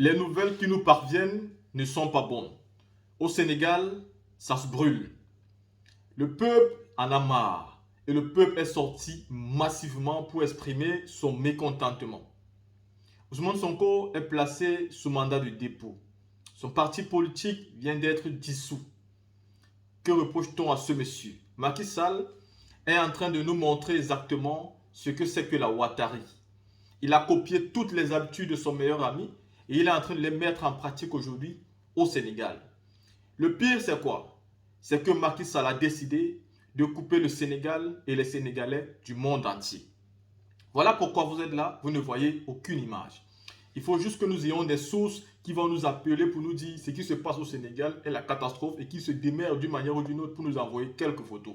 Les nouvelles qui nous parviennent ne sont pas bonnes. Au Sénégal, ça se brûle. Le peuple en a marre et le peuple est sorti massivement pour exprimer son mécontentement. Ousmane Sonko est placé sous mandat de dépôt. Son parti politique vient d'être dissous. Que reproche-t-on à ce monsieur? Macky Sall est en train de nous montrer exactement ce que c'est que la Ouattari. Il a copié toutes les habitudes de son meilleur ami et il est en train de les mettre en pratique aujourd'hui au Sénégal. Le pire, c'est quoi? C'est que Macky Sall a décidé de couper le Sénégal et les Sénégalais du monde entier. Voilà pourquoi vous êtes là, vous ne voyez aucune image. Il faut juste que nous ayons des sources qui vont nous appeler pour nous dire ce qui se passe au Sénégal est la catastrophe et qui se démerdent d'une manière ou d'une autre pour nous envoyer quelques photos.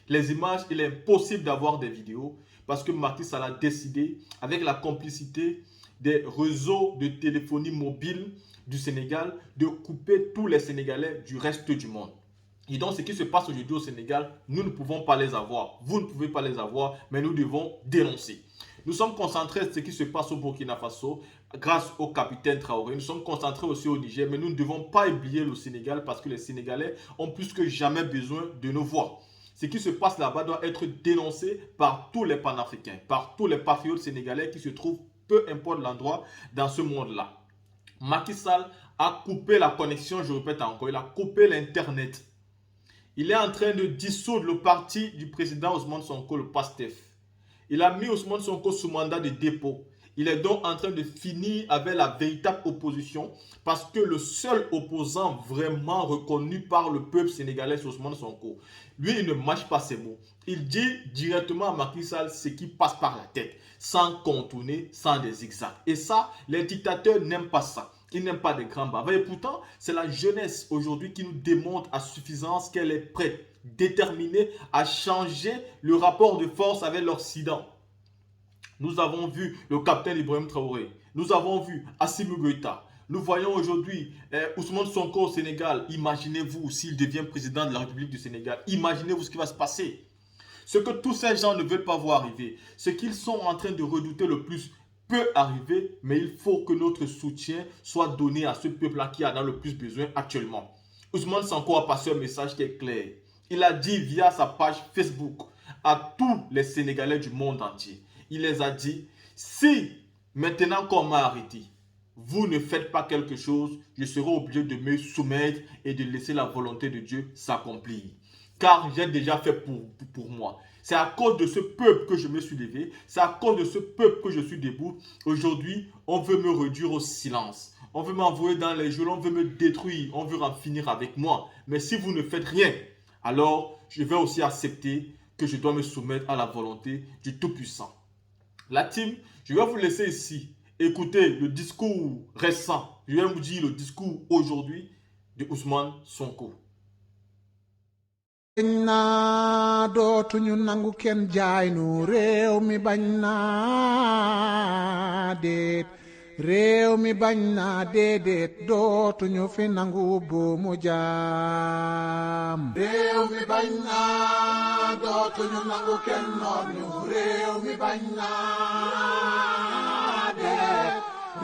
Les images, il est impossible d'avoir des vidéos parce que Macky Sall a décidé, avec la complicité des réseaux de téléphonie mobile du Sénégal, de couper tous les Sénégalais du reste du monde. Et donc, ce qui se passe aujourd'hui au Sénégal, nous ne pouvons pas les avoir. Vous ne pouvez pas les avoir, mais nous devons dénoncer. Nous sommes concentrés sur ce qui se passe au Burkina Faso grâce au capitaine Traoré. Nous sommes concentrés aussi au Niger, mais nous ne devons pas oublier le Sénégal parce que les Sénégalais ont plus que jamais besoin de nos voix. Ce qui se passe là-bas doit être dénoncé par tous les panafricains, par tous les patriotes sénégalais qui se trouvent, peu importe l'endroit, dans ce monde-là. Macky Sall a coupé la connexion, je répète encore, il a coupé l'Internet. Il est en train de dissoudre le parti du président Ousmane Sonko, le PASTEF. Il a mis Ousmane Sonko sous mandat de dépôt. Il est donc en train de finir avec la véritable opposition parce que le seul opposant vraiment reconnu par le peuple sénégalais, c'est Ousmane Sonko. Lui, il ne mâche pas ses mots. Il dit directement à Macky Sall ce qui passe par la tête, sans contourner, sans des zigzags. Et ça, les dictateurs n'aiment pas ça. Ils n'aiment pas des grands bavards. Et pourtant, c'est la jeunesse aujourd'hui qui nous démontre à suffisance qu'elle est prête, déterminée à changer le rapport de force avec l'Occident. Nous avons vu le capitaine Ibrahim Traoré. Nous avons vu Assimi Goïta. Nous voyons aujourd'hui Ousmane Sonko au Sénégal. Imaginez-vous s'il devient président de la République du Sénégal. Imaginez-vous ce qui va se passer. Ce que tous ces gens ne veulent pas voir arriver, ce qu'ils sont en train de redouter le plus, peut arriver, mais il faut que notre soutien soit donné à ce peuple-là qui en a le plus besoin actuellement. Ousmane Sonko a passé un message qui est clair. Il a dit via sa page Facebook à tous les Sénégalais du monde entier. Il les a dit, si maintenant qu'on m'a arrêté, vous ne faites pas quelque chose, je serai obligé de me soumettre et de laisser la volonté de Dieu s'accomplir. Car j'ai déjà fait pour moi. C'est à cause de ce peuple que je me suis levé. C'est à cause de ce peuple que je suis debout. Aujourd'hui, on veut me réduire au silence. On veut m'envoyer dans les geôles. On veut me détruire. On veut en finir avec moi. Mais si vous ne faites rien, alors je vais aussi accepter que je dois me soumettre à la volonté du Tout-Puissant. La team, je vais vous laisser ici écouter le discours récent. Je vais vous dire le discours aujourd'hui de Ousmane Sonko. bañ naa dootuñu nangu kenn jaay nu réew mi bañ naa déet réew mi bañ naa déedéet dootuñu fi nangu buumu jaam réew mi bañ naa dootuñu nangu kenn noot ñu réew mi bañ naa déet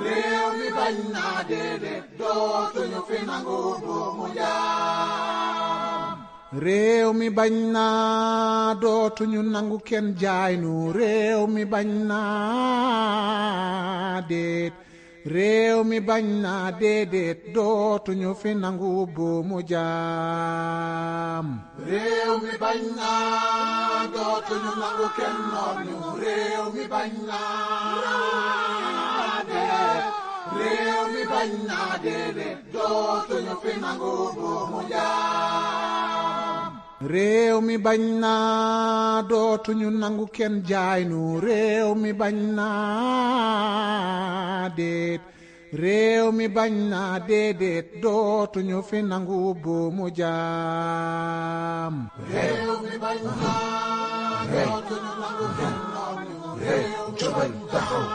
réew mi bañ naa déedéet dootuñu fi nangu buumu jaam réew mi bañ naa dootuñu nangu kenn jaay nu réew mi bañ naa déet réew mi bañ naa déedéet dootuñu fi nangu buumu jaam réew mi bañ naa dootuñu nangu kenn noot ñu réew mi bañ naa déet réew mi bañ naa déedéet dootuñu fi nangu buumu jaam réew mi bañ naa dootuñu nangu kenn jaay nu réew mi bañ naa déet réew mi bañ naa déedéet dootuñu fi nangu buumu jaam réew mi bañ naa dootuñu nangu kenn noot ñu réew mi bañ naa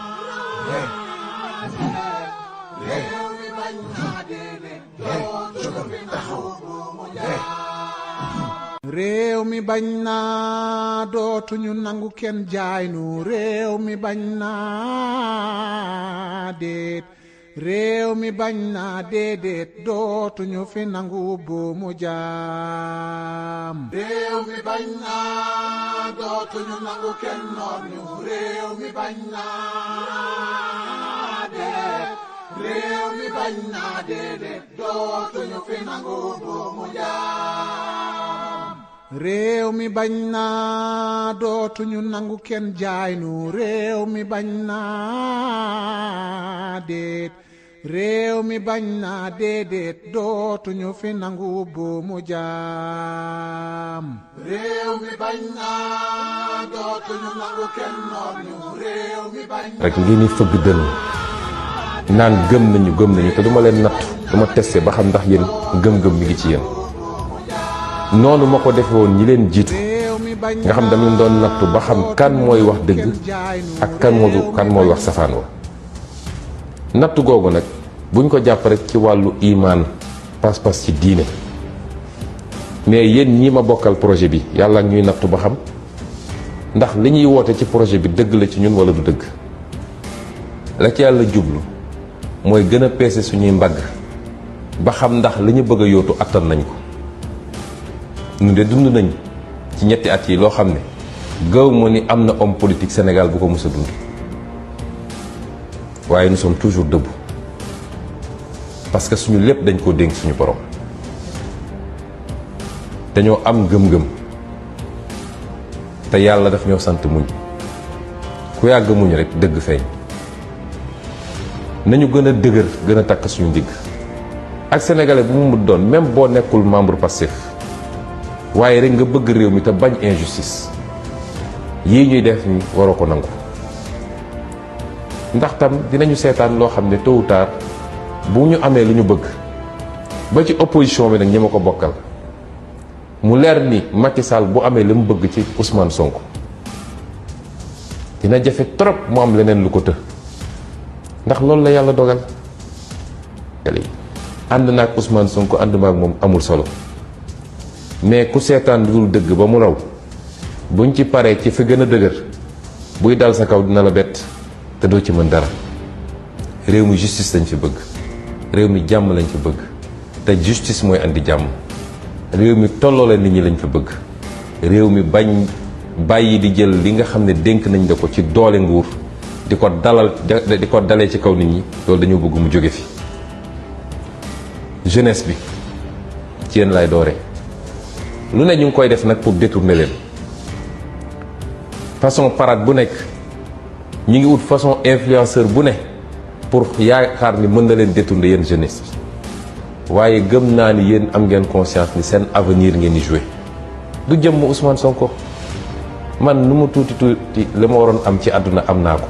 réew mi bañ naa déedéet dootuñu fi nangu buumu jaam réew mi bañ naa dootuñu nangu kenn jaay nu réew mi bañ naa déet réew mi bañ naa déedéet dootuñu fi nangu buumu jaam réew mi bañ naa dootuñu nangu kenn noot ñu réew mi bañ naa déedéet réew mi bañ naa déedéet dootuñu fi nangu buumu jaam réew mi bañ naa dootuñu nangu kenn jaay nu réew mi bañ naa déet réew mi bañ naa déedéet dootuñu fi nangu buumu jaam réew mi bañ naa dootuñu nangu kenn noot ñu réew mi bañ rek ngeen ni fëgg dënn naan gëm nañu te duma leen nattu duma testé ba xam ndax yéen gëm-gëm mi ngi ci yéen noonu ma ko defe woon ñi leen jiitu nga xam dama leen doon nattu ba xam kan mooy wax dëgg ak kan mooy wax safaan wa nattu googu nag buñ ko jàpp rek ci wàllu imaan pas-pas ci diine mais yéen ñi ma bokkal projet bi yàlla ak ñuy nattu ba xam ndax li ñuy woote ci projet bi dëgg la ci ñun wala du dëgg la ci yàlla jublu mooy gën a peese suñuy mbagg ba xam ndax li ñu bëgg a yóotu attan nañ ko ñu de dund nañ ci ñetti at yi loo xam ne gaw ma ni am na homme politique Sénégal bu ko mës a dund waaye nous sommes toujours debout parce que suñu lépp dañ koo dénk suñu borom dañoo am gëm-gëm te yàlla daf ñoo sant muñ ku yàgg muñ rek dëgg feeñ nañu gën a dëgër gën a takk suñu ndigg ak sénégalais bu mu doon même boo nekkul membre Pastef waaye rek nga bëgg réew mi te bañ injustice yii ñuy def ni waroo ko nangu ndax tam dinañu seetaan loo xam ne tôt ou tard bu ñu amee lu ñu bëgg ba ci opposition bi nag ñi ma ko bokkal mu leer ni Macky Sall bu amee li mu bëgg ci Ousmane Sonko dina jafe trop mu am leneen lu ko të ndax loolu la yàlla dogal ànd na ak Ousmane Sonko ànd ma ak moom amul solo mais ku seetaan lu dul dëgg ba mu raw buñ ci paree ci fi gën a dëgër buy dal sa kaw dina la bett te doo ci mën dara réew mi justice lañ fi bëgg réew mi jàmm lañ fi bëgg te justice mooy andi jàmm réew mi tolloole nit ñi lañ fi bëgg réew mi bañ bàyyi di jël li nga xam ne dénk nañ la ko ci doole nguur di ko dalee ci kaw nit ñi loolu dañoo bëgg mu jóge fi jeunesse bi ci yéen lay doore lu ne ñu ngi koy def nag pour détourner leen façon parade bu nekk ñu ngi ut façon influenceur bu ne pour yaakaar ni mën na leen détourner yéen jeunesse bi waaye gëm naa ni yéen am ngeen conscience ni seen avenir ngeen di jouer du jëmm Ousmane Sonko man nu mu tuuti tuuti li ma waroon am ci àdduna am naa ko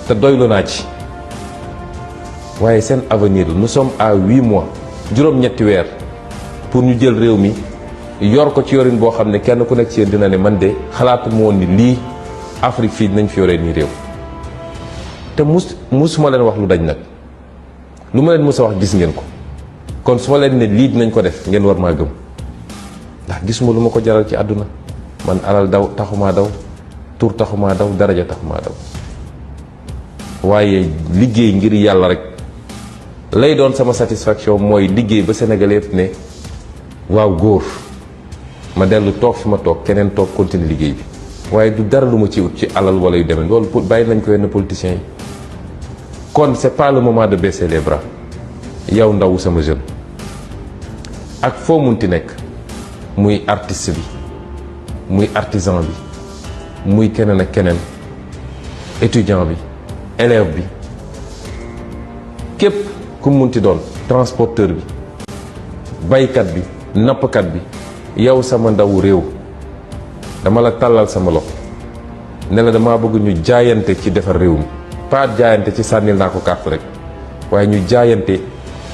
te doylu naa ci waaye seen avenir nous sommes à 8 mois juróom-ñetti weer pour ñu jël réew mi yor ko ci yorin boo xam ne kenn ku nekk ci yéen dina ne man de xalaatu ma woon ni lii Afrique fii dinañ fi yoree nii réew te musuma leen wax lu dañ nag lu ma leen mës a wax gis ngeen ko kon su ma leen ne lii dinañ ko def ngeen war maa gëm ndax gisuma lu ma ko jaral ci àdduna man alal taxumaa daw tur taxumaa daw daraja taxumaa daw waaye liggéey ngir yàlla rek lay doon sama satisfaction mooy liggéey ba Sénégalais yëpp ne waaw góor ma dellu toog fi ma toog keneen toog continuer liggéey bi waaye du dara lu ma ci wut ci alal wala yu demee loolu bàyyi nañ ko yenn politiciens yi kon c'est pas le moment de baisser les bras yow ndaw sama jeune ak foo munti nekk muy artiste bi muy artisan bi muy keneen ak keneen étudiant bi élève bi képp ku munti doon transporteur bi baykat bi nappkat bi yow sama ndawu réew dama la tàllal sama loxo ne la dama bëgg ñu jaayante ci defar réew mi pas jaayante ci sànnil naa ko carte rek waaye ñu jaayante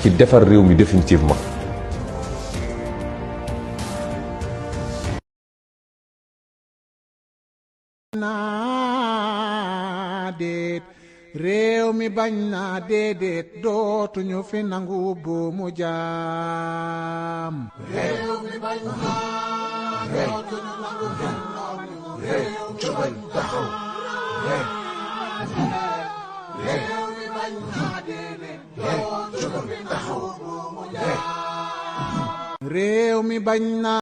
ci defar réew mi définitivement naa déet réew mi bañ naa déedéet dootuñu fi nangu buumu jaam réew mi bañ naa dootuñu nangu kenn noonu réew jógal taxaw réew mi bañ naa réew mi bañ na